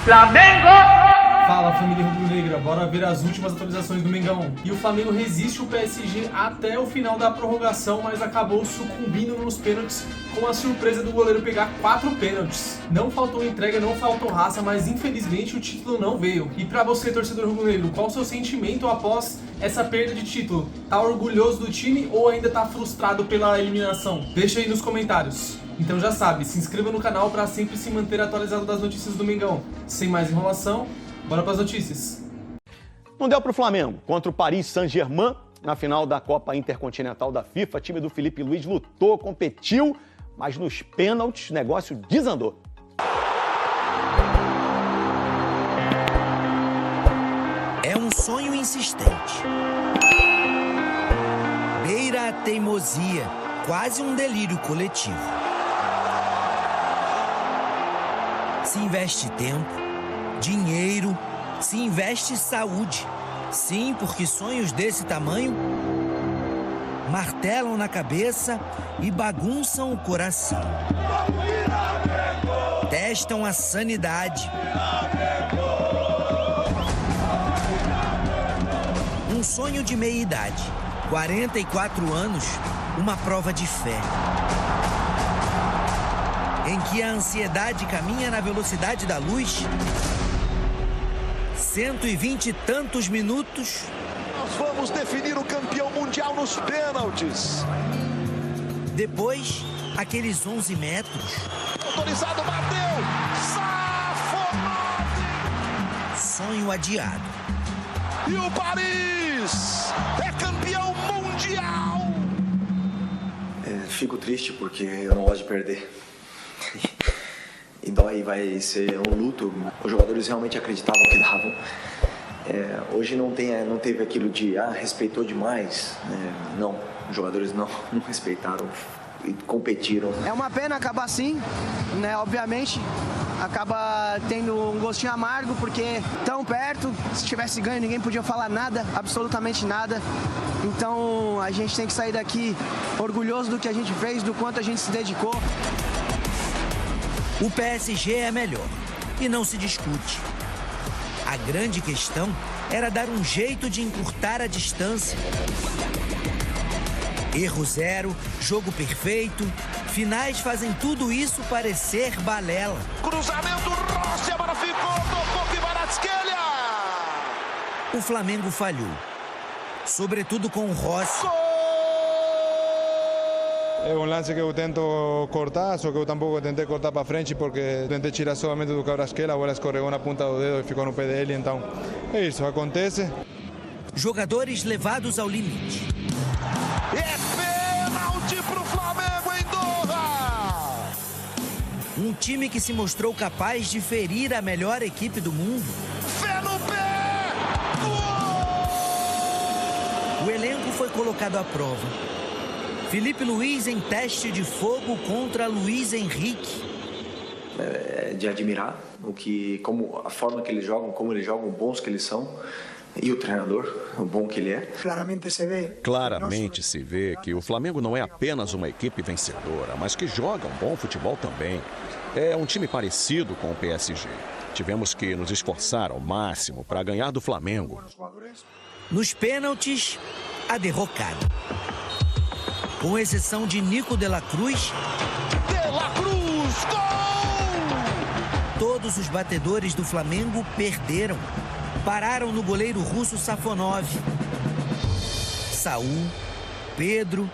Flamengo! Fala, família rubro-negra, bora ver as últimas atualizações do Mengão. E o Flamengo resiste o PSG até o final da prorrogação, mas acabou sucumbindo nos pênaltis com a surpresa do goleiro pegar 4 pênaltis. Não faltou entrega, não faltou raça, mas infelizmente o título não veio. E pra você, torcedor rubro-negro, qual o seu sentimento após essa perda de título? Tá orgulhoso do time ou ainda tá frustrado pela eliminação? Deixa aí nos comentários. Então já sabe, se inscreva no canal para sempre se manter atualizado das notícias do Mengão. Sem mais enrolação, bora para as notícias. Não deu para o Flamengo contra o Paris Saint-Germain na final da Copa Intercontinental da FIFA. O time do Filipe Luís lutou, competiu, mas nos pênaltis o negócio desandou. É um sonho insistente. Beira a teimosia, quase um delírio coletivo. Se investe tempo, dinheiro, se investe saúde. Sim, porque sonhos desse tamanho martelam na cabeça e bagunçam o coração. Testam a sanidade. Um sonho de meia-idade, 44 anos, uma prova de fé. Em que a ansiedade caminha na velocidade da luz. 120 e tantos minutos. Nós vamos definir o campeão mundial nos pênaltis. Depois, aqueles 11 metros. Autorizado, bateu! Safonade! Sonho adiado. E o Paris é campeão mundial! Fico triste porque eu não gosto de perder. E dói, vai ser um luto. Os jogadores realmente acreditavam que davam. Hoje não teve aquilo de respeitou demais. Não, os jogadores não respeitaram e competiram. É uma pena acabar assim, né? Obviamente acaba tendo um gostinho amargo porque tão perto, se tivesse ganho ninguém podia falar nada, absolutamente nada. Então a gente tem que sair daqui orgulhoso do que a gente fez, do quanto a gente se dedicou. O PSG é melhor e não se discute. A grande questão era dar um jeito de encurtar a distância. Erro zero, jogo perfeito, finais fazem tudo isso parecer balela. Cruzamento, Rossi, agora ficou, tocou Kvaratskhelia! O Flamengo falhou, sobretudo com o Rossi. É um lance que eu tento cortar, só que eu tampouco tentei cortar para frente porque tentei tirar somente do Kvaratskhelia, a bola escorregou na ponta do dedo e ficou no pé dele, então é isso, acontece. Jogadores levados ao limite. É pênalti pro Flamengo em Doha! Um time que se mostrou capaz de ferir a melhor equipe do mundo. Fé no pé! Gol! O elenco foi colocado à prova. Filipe Luís em teste de fogo contra Luiz Henrique. É de admirar a forma que eles jogam, como eles jogam, bons que eles são. E o treinador, o bom que ele é. Claramente se vê que o Flamengo não é apenas uma equipe vencedora, mas que joga um bom futebol também. É um time parecido com o PSG. Tivemos que nos esforçar ao máximo para ganhar do Flamengo. Nos pênaltis, a derrocada. Com exceção de Nico de la Cruz. Gol! Todos os batedores do Flamengo perderam. Pararam no goleiro russo Safonov. Saul, Pedro,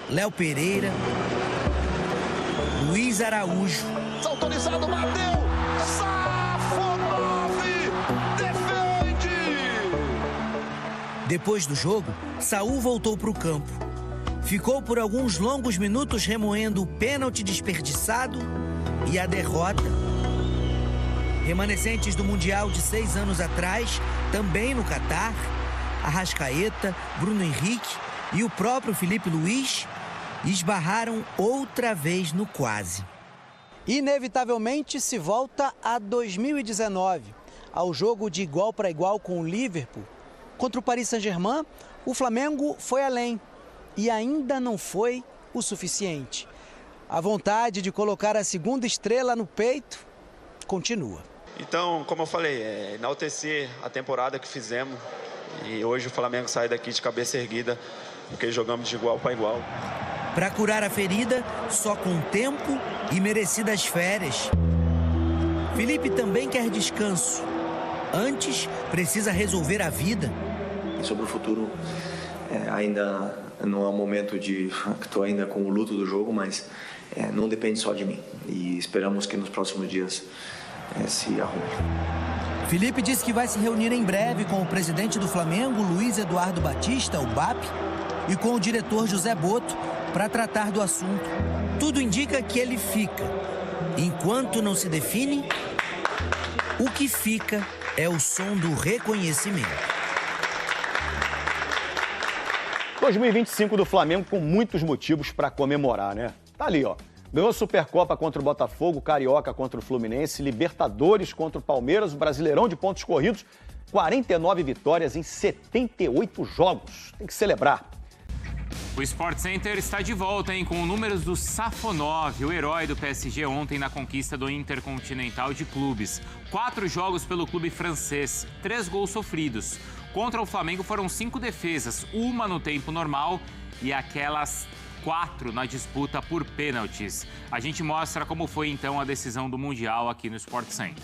Léo Pereira, Luiz Araújo. Autorizado, bateu! Safonov defende! Depois do jogo, Saul voltou para o campo. Ficou por alguns longos minutos remoendo o pênalti desperdiçado e a derrota. Remanescentes do Mundial de 6 anos atrás, também no Catar, Arrascaeta, Bruno Henrique e o próprio Filipe Luís esbarraram outra vez no quase. Inevitavelmente se volta a 2019, ao jogo de igual para igual com o Liverpool. Contra o Paris Saint-Germain, o Flamengo foi além e ainda não foi o suficiente. A vontade de colocar a segunda estrela no peito continua. Então, como eu falei, enaltecer a temporada que fizemos e hoje o Flamengo sai daqui de cabeça erguida porque jogamos de igual para igual. Para curar a ferida, só com tempo e merecidas férias. Felipe também quer descanso. Antes, precisa resolver a vida. Sobre o futuro, ainda não é um momento de... Estou ainda com o luto do jogo, mas não depende só de mim. E esperamos que nos próximos dias se arrume. Felipe disse que vai se reunir em breve com o presidente do Flamengo, Luiz Eduardo Batista, o BAP, e com o diretor José Boto, para tratar do assunto. Tudo indica que ele fica. Enquanto não se define, o que fica é o som do reconhecimento. 2025 do Flamengo com muitos motivos para comemorar, né? Tá ali, ó. Ganhou a Supercopa contra o Botafogo, Carioca contra o Fluminense, Libertadores contra o Palmeiras, o Brasileirão de pontos corridos, 49 vitórias em 78 jogos. Tem que celebrar. O Sport Center está de volta, hein, com números do Safonov, o herói do PSG ontem na conquista do Intercontinental de Clubes. 4 jogos pelo clube francês, 3 gols sofridos. Contra o Flamengo foram 5 defesas, uma no tempo normal e aquelas 4 na disputa por pênaltis. A gente mostra como foi então a decisão do Mundial aqui no Sport Center.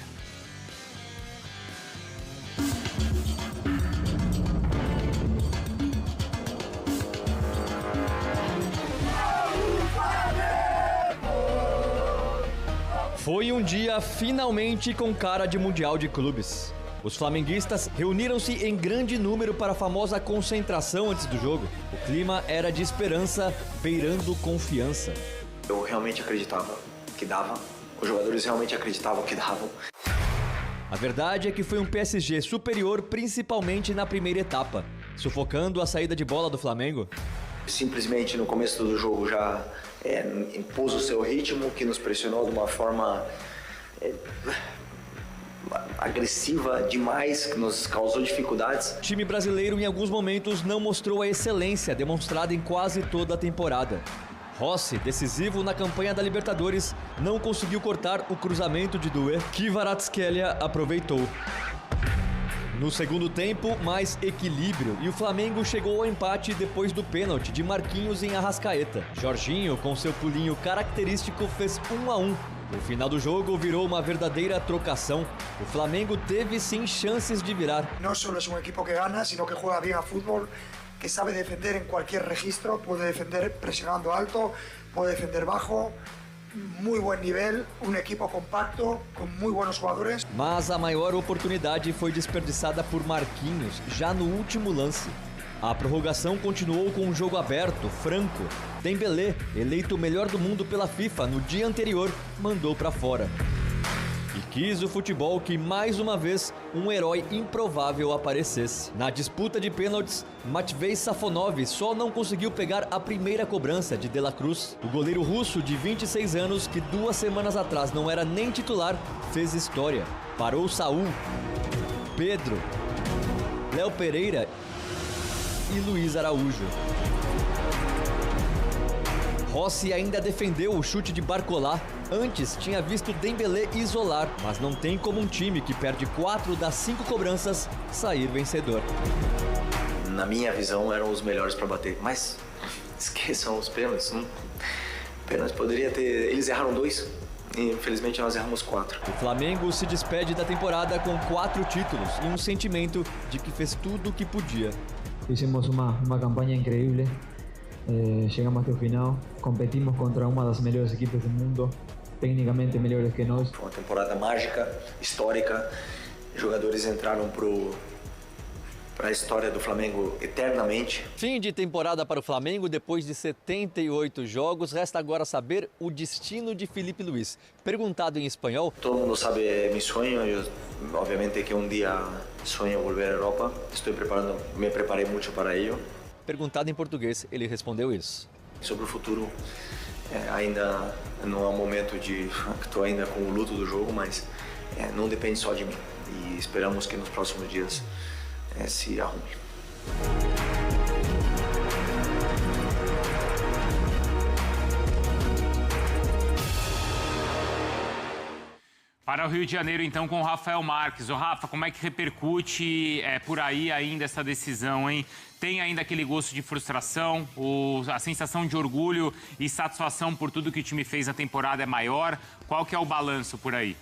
Foi um dia finalmente com cara de Mundial de Clubes. Os flamenguistas reuniram-se em grande número para a famosa concentração antes do jogo. O clima era de esperança, beirando confiança. Eu realmente acreditava que dava. Os jogadores realmente acreditavam que davam. A verdade é que foi um PSG superior, principalmente na primeira etapa, sufocando a saída de bola do Flamengo. Simplesmente no começo do jogo já impôs o seu ritmo, que nos pressionou de uma forma agressiva demais, que nos causou dificuldades. O time brasileiro em alguns momentos não mostrou a excelência demonstrada em quase toda a temporada. Rossi, decisivo na campanha da Libertadores, não conseguiu cortar o cruzamento de Doué, que Kvaratskhelia aproveitou. No segundo tempo, mais equilíbrio e o Flamengo chegou ao empate depois do pênalti de Marquinhos em Arrascaeta. Jorginho, com seu pulinho característico, fez 1-1. O final do jogo virou uma verdadeira trocação. O Flamengo teve sim chances de virar. Não só é um equipo que ganha, sino que joga bem a futebol, que sabe defender em qualquer registro, pode defender pressionando alto, pode defender baixo. Muy buen nivel, um equipo compacto, com muito bons jogadores. Mas a maior oportunidade foi desperdiçada por Marquinhos, já no último lance. A prorrogação continuou com um jogo aberto, franco. Dembélé, eleito o melhor do mundo pela FIFA no dia anterior, mandou para fora. E quis o futebol que, mais uma vez, um herói improvável aparecesse. Na disputa de pênaltis, Matvei Safonov só não conseguiu pegar a primeira cobrança de De La Cruz. O goleiro russo de 26 anos, que 2 semanas atrás não era nem titular, fez história. Parou Saúl, Pedro, Léo Pereira e Luiz Araújo. Rossi ainda defendeu o chute de Barcola. Antes tinha visto Dembélé isolar, mas não tem como um time que perde 4 das 5 cobranças sair vencedor. Na minha visão, eram os melhores para bater, mas esqueçam os pênaltis. Pênaltis poderia ter... Eles erraram 2 e infelizmente nós erramos 4. O Flamengo se despede da temporada com 4 títulos e um sentimento de que fez tudo o que podia. Hicimos uma campanha incrível. Chegamos até o final, competimos contra uma das melhores equipes do mundo, tecnicamente melhores que nós. Foi uma temporada mágica, histórica. Jogadores entraram para a história do Flamengo eternamente. Fim de temporada para o Flamengo depois de 78 jogos. Resta agora saber o destino de Felipe Luiz. Perguntado em espanhol... Todo mundo sabe meu sonho. Eu, obviamente que um dia sonho voltar à Europa. Me preparei muito para isso. Perguntado em português, ele respondeu isso. Sobre o futuro, ainda não é um momento de... Estou ainda com o luto do jogo, mas não depende só de mim. E esperamos que nos próximos dias se arrume. Para o Rio de Janeiro, então, com o Rafael Marques. O Rafa, como é que repercute por aí ainda essa decisão, hein? Tem ainda aquele gosto de frustração, a sensação de orgulho e satisfação por tudo que o time fez na temporada é maior. Qual que é o balanço por aí?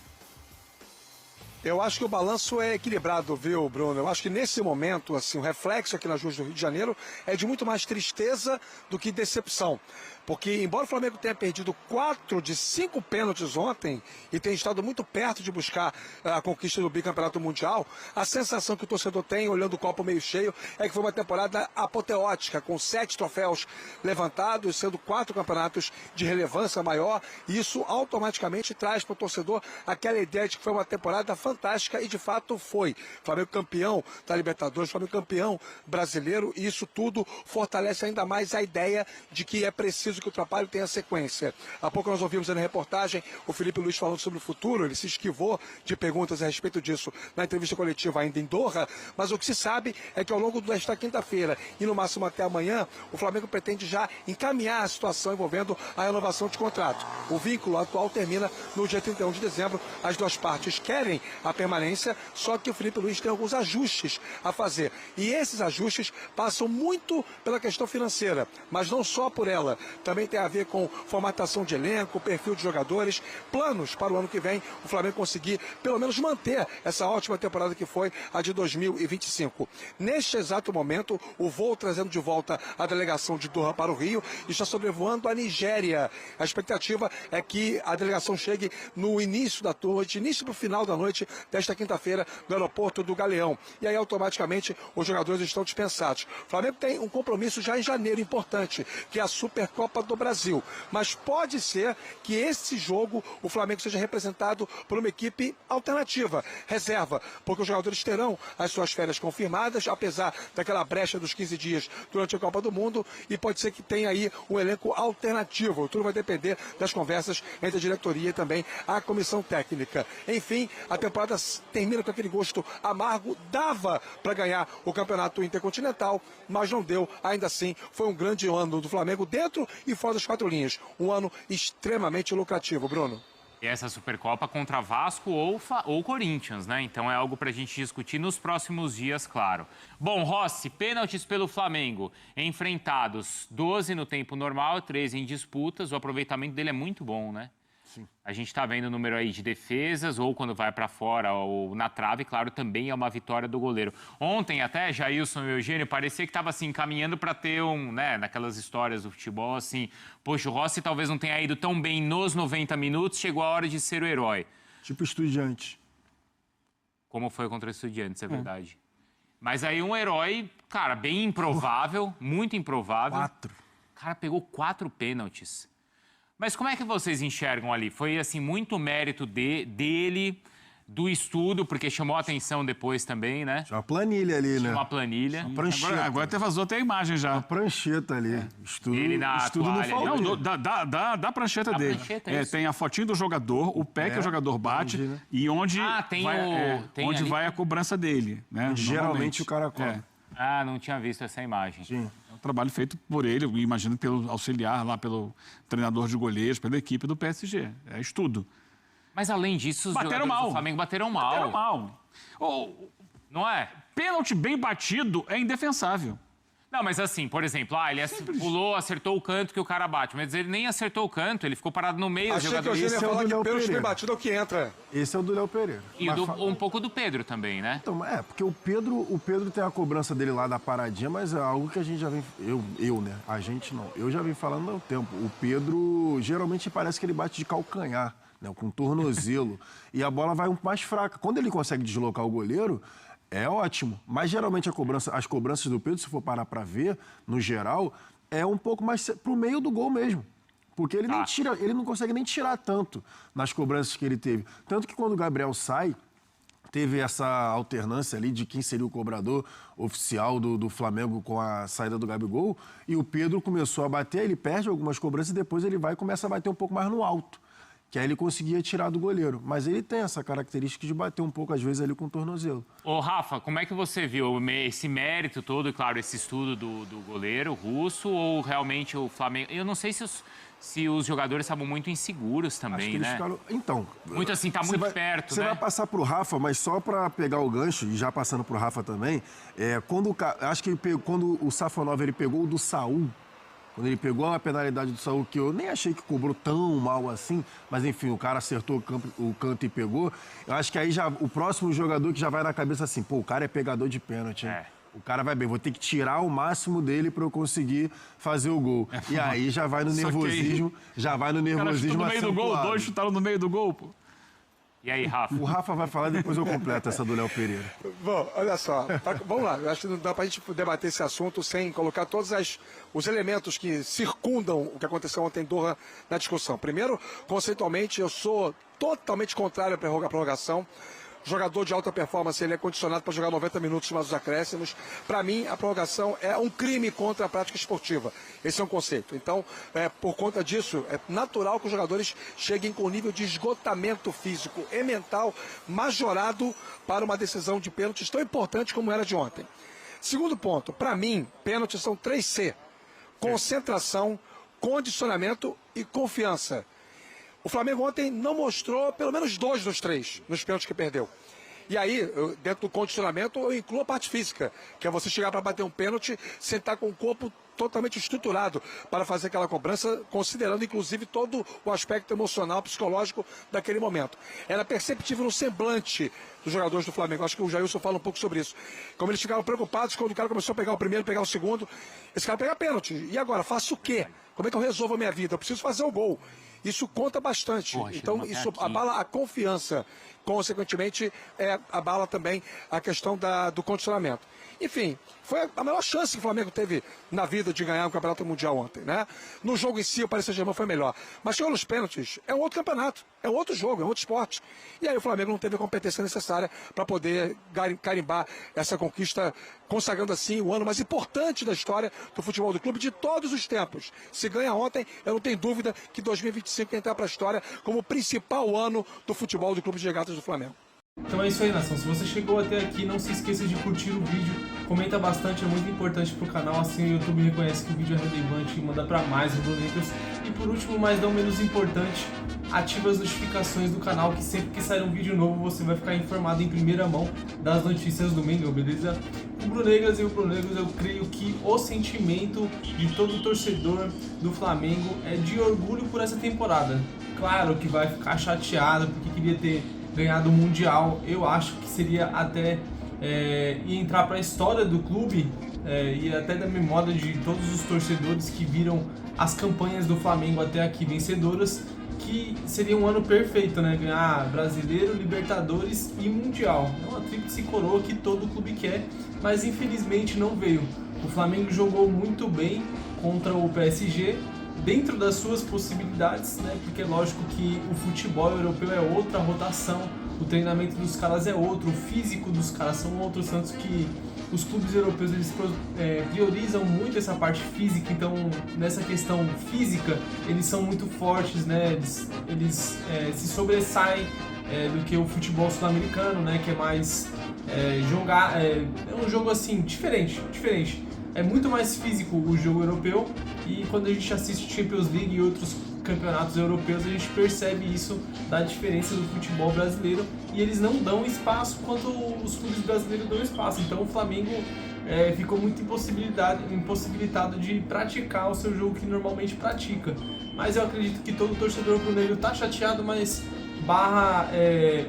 Eu acho que o balanço é equilibrado, viu, Bruno? Eu acho que nesse momento, assim, o reflexo aqui nas ruas do Rio de Janeiro é de muito mais tristeza do que decepção. Porque, embora o Flamengo tenha perdido 4 de 5 pênaltis ontem e tenha estado muito perto de buscar a conquista do bicampeonato mundial, a sensação que o torcedor tem, olhando o copo meio cheio, é que foi uma temporada apoteótica, com 7 troféus levantados, sendo 4 campeonatos de relevância maior, e isso automaticamente traz para o torcedor aquela ideia de que foi uma temporada fantástica, e de fato foi. Flamengo campeão da Libertadores, Flamengo campeão brasileiro, e isso tudo fortalece ainda mais a ideia de que é preciso que o trabalho tenha sequência. Há pouco nós ouvimos na reportagem o Felipe Luiz falando sobre o futuro, ele se esquivou de perguntas a respeito disso na entrevista coletiva ainda em Doha, mas o que se sabe é que ao longo desta quinta-feira e no máximo até amanhã, o Flamengo pretende já encaminhar a situação envolvendo a renovação de contrato. O vínculo atual termina no dia 31 de dezembro, as duas partes querem a permanência, só que o Felipe Luiz tem alguns ajustes a fazer, e esses ajustes passam muito pela questão financeira, mas não só por ela. Também tem a ver com formatação de elenco, perfil de jogadores, planos para o ano que vem, o Flamengo conseguir pelo menos manter essa ótima temporada que foi a de 2025. Neste exato momento, o voo trazendo de volta a delegação de Doha para o Rio está sobrevoando a Nigéria. A expectativa é que a delegação chegue no início da noite, início para o final da noite desta quinta-feira no aeroporto do Galeão. E aí automaticamente os jogadores estão dispensados. O Flamengo tem um compromisso já em janeiro importante, que é a Supercopa do Brasil, mas pode ser que esse jogo o Flamengo seja representado por uma equipe alternativa, reserva, porque os jogadores terão as suas férias confirmadas, apesar daquela brecha dos 15 dias durante a Copa do Mundo, e pode ser que tenha aí um elenco alternativo. Tudo vai depender das conversas entre a diretoria e também a comissão técnica. Enfim, a temporada termina com aquele gosto amargo, dava para ganhar o campeonato intercontinental, mas não deu. Ainda assim, foi um grande ano do Flamengo dentro e fora das 4 linhas. Um ano extremamente lucrativo, Bruno. E essa Supercopa contra Vasco ou Corinthians, né? Então é algo para a gente discutir nos próximos dias, claro. Bom, Rossi, pênaltis pelo Flamengo. Enfrentados 12 no tempo normal, 13 em disputas. O aproveitamento dele é muito bom, né? Sim. A gente está vendo o número aí de defesas, ou quando vai para fora, ou na trave, claro, também é uma vitória do goleiro. Ontem até, Jailson e Eugênio, parecia que estava assim, caminhando para ter né, naquelas histórias do futebol, assim, poxa, o Rossi talvez não tenha ido tão bem nos 90 minutos, chegou a hora de ser o herói. Tipo Estudiantes. Como foi contra o Estudiantes, é verdade. Mas aí um herói, cara, bem improvável, muito improvável. 4. O cara pegou 4 pênaltis. Mas como é que vocês enxergam ali? Foi, assim, muito mérito dele, do estudo, porque chamou a atenção depois também, né? Tinha uma planilha ali, né? Tinha uma planilha. Uma prancheta. Agora até vazou até a imagem já. Uma prancheta ali. Estudo, Ele na estudo no toalha ali. faltou. Não, da prancheta dele. Prancheta, é isso. Tem a fotinho do jogador, o pé que o jogador bate e onde, onde vai a cobrança dele. Né? Geralmente o cara cobra. Ah, não tinha visto essa imagem. Sim. É um trabalho feito por ele, eu imagino pelo auxiliar lá, pelo treinador de goleiros, pela equipe do PSG. É estudo. Mas além disso, os Bateram jogadores mal. do Flamengo bateram mal. Bateram mal. Não é? Pênalti bem batido é indefensável. Não, mas assim, por exemplo, ele pulou, acertou o canto que o cara bate, mas ele nem acertou o canto, ele ficou parado no meio. Achei que o Eugênio ia falar que o pênalti bem batido é o que entra. Esse é o do Léo Pereira. E um pouco do Pedro também, né? Então, porque o Pedro tem a cobrança dele lá da paradinha, mas é algo que a gente já vem... Eu, né? A gente não. Eu já vim falando há um tempo. O Pedro, geralmente, parece que ele bate de calcanhar, né? Com tornozelo. E a bola vai um pouco mais fraca. Quando ele consegue deslocar o goleiro... É ótimo, mas geralmente as cobranças do Pedro, se for parar para ver, no geral, é um pouco mais pro meio do gol mesmo. Porque ele nem tira, ele não consegue nem tirar tanto nas cobranças que ele teve. Tanto que quando o Gabriel sai, teve essa alternância ali de quem seria o cobrador oficial do Flamengo com a saída do Gabigol, e o Pedro começou a bater, ele perde algumas cobranças e depois ele vai e começa a bater um pouco mais no alto. Que aí ele conseguia tirar do goleiro. Mas ele tem essa característica de bater um pouco, às vezes, ali com o tornozelo. Ô, Rafa, como é que você viu esse mérito todo, e claro, esse estudo do goleiro russo, ou realmente o Flamengo... Eu não sei se se os jogadores estavam muito inseguros também, né? Então... Muito assim, tá muito perto, Você né? vai passar pro Rafa, mas só para pegar o gancho, e já passando pro Rafa também, acho que quando o Safonov ele pegou o do Saul, quando ele pegou a penalidade do Saul, que eu nem achei que cobrou tão mal assim, mas enfim, o cara acertou o canto e pegou, eu acho que aí já o próximo jogador que já vai na cabeça assim, pô, o cara é pegador de pênalti, hein? O cara vai bem, vou ter que tirar o máximo dele para eu conseguir fazer o gol. E aí já vai no nervosismo, no meio do gol, 2 chutaram no meio do gol, pô. E aí, Rafa? O Rafa vai falar, depois eu completo essa do Léo Pereira. Bom, olha só, vamos lá. Eu acho que não dá pra gente debater esse assunto sem colocar todos os elementos que circundam o que aconteceu ontem em Doha na discussão. Primeiro, conceitualmente, eu sou totalmente contrário à prorrogação. Jogador de alta performance, ele é condicionado para jogar 90 minutos mais os acréscimos. Para mim, a prorrogação é um crime contra a prática esportiva. Esse é um conceito. Então, por conta disso, é natural que os jogadores cheguem com um nível de esgotamento físico e mental majorado para uma decisão de pênaltis tão importante como era de ontem. Segundo ponto, para mim, pênaltis são 3C. Concentração, condicionamento e confiança. O Flamengo ontem não mostrou pelo menos 2 dos 3 nos pênaltis que perdeu. E aí, dentro do condicionamento, eu incluo a parte física, que é você chegar para bater um pênalti sem estar com o corpo totalmente estruturado para fazer aquela cobrança, considerando inclusive todo o aspecto emocional, psicológico daquele momento. Era perceptível no semblante dos jogadores do Flamengo. Acho que o Jailson fala um pouco sobre isso. Como eles ficaram preocupados quando o cara começou a pegar o primeiro, pegar o segundo. Esse cara pega pênalti. E agora, faço o quê? Como é que eu resolvo a minha vida? Eu preciso fazer o gol. Isso conta bastante. Poxa, então, isso abala a confiança. Consequentemente, abala também a questão do condicionamento. Enfim, foi a maior chance que o Flamengo teve na vida de ganhar o Campeonato Mundial ontem, né? No jogo em si, o Paris Saint-Germain foi melhor. Mas chegou nos pênaltis, é um outro campeonato, é um outro jogo, é um outro esporte. E aí o Flamengo não teve a competência necessária para poder carimbar essa conquista, consagrando assim o ano mais importante da história do futebol do clube de todos os tempos. Se ganha ontem, eu não tenho dúvida que 2025 vai entrar para a história como o principal ano do futebol do Clube de Regatas do Flamengo. Então é isso aí, nação. Se você chegou até aqui, não se esqueça de curtir o vídeo, comenta bastante, é muito importante pro canal, assim o YouTube reconhece que o vídeo é relevante e manda pra mais rubro-negros. E por último, mas não menos importante, ativa as notificações do canal, que sempre que sair um vídeo novo você vai ficar informado em primeira mão das notícias do Mengão, beleza? Rubro-negras e rubro-negros, eu creio que o sentimento de todo torcedor do Flamengo é de orgulho por essa temporada. Claro que vai ficar chateado porque queria ter ganhado o Mundial. Eu acho que seria até ia entrar para a história do clube e até da memória de todos os torcedores que viram as campanhas do Flamengo até aqui vencedoras, que seria um ano perfeito, né? Ganhar Brasileiro, Libertadores e Mundial. É uma tríplice coroa que todo clube quer, mas infelizmente não veio. O Flamengo jogou muito bem contra o PSG, dentro das suas possibilidades, né? Porque é lógico que o futebol europeu é outra rotação, o treinamento dos caras é outro, o físico dos caras são outros, tanto que os clubes europeus eles priorizam muito essa parte física, então nessa questão física eles são muito fortes, né? Eles se sobressaem do que o futebol sul-americano, né? Que é mais jogar, é um jogo assim diferente. É muito mais físico o jogo europeu, e quando a gente assiste Champions League e outros campeonatos europeus, a gente percebe isso da diferença do futebol brasileiro, e eles não dão espaço quanto os clubes brasileiros dão espaço. Então o Flamengo ficou muito impossibilitado de praticar o seu jogo que normalmente pratica. Mas eu acredito que todo torcedor rubro-negro está chateado, mas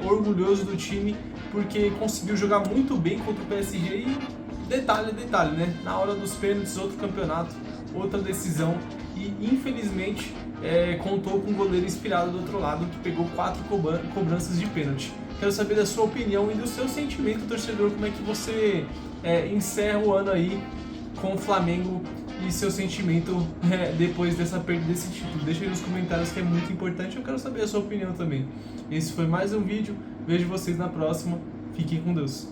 orgulhoso do time, porque conseguiu jogar muito bem contra o PSG e detalhe, né? Na hora dos pênaltis, outro campeonato, outra decisão, e infelizmente contou com um goleiro inspirado do outro lado, que pegou 4 cobranças de pênalti. Quero saber da sua opinião e do seu sentimento, torcedor, como é que você encerra o ano aí com o Flamengo e seu sentimento depois dessa perda desse título. Deixa aí nos comentários, que é muito importante, eu quero saber a sua opinião também. Esse foi mais um vídeo, vejo vocês na próxima, fiquem com Deus.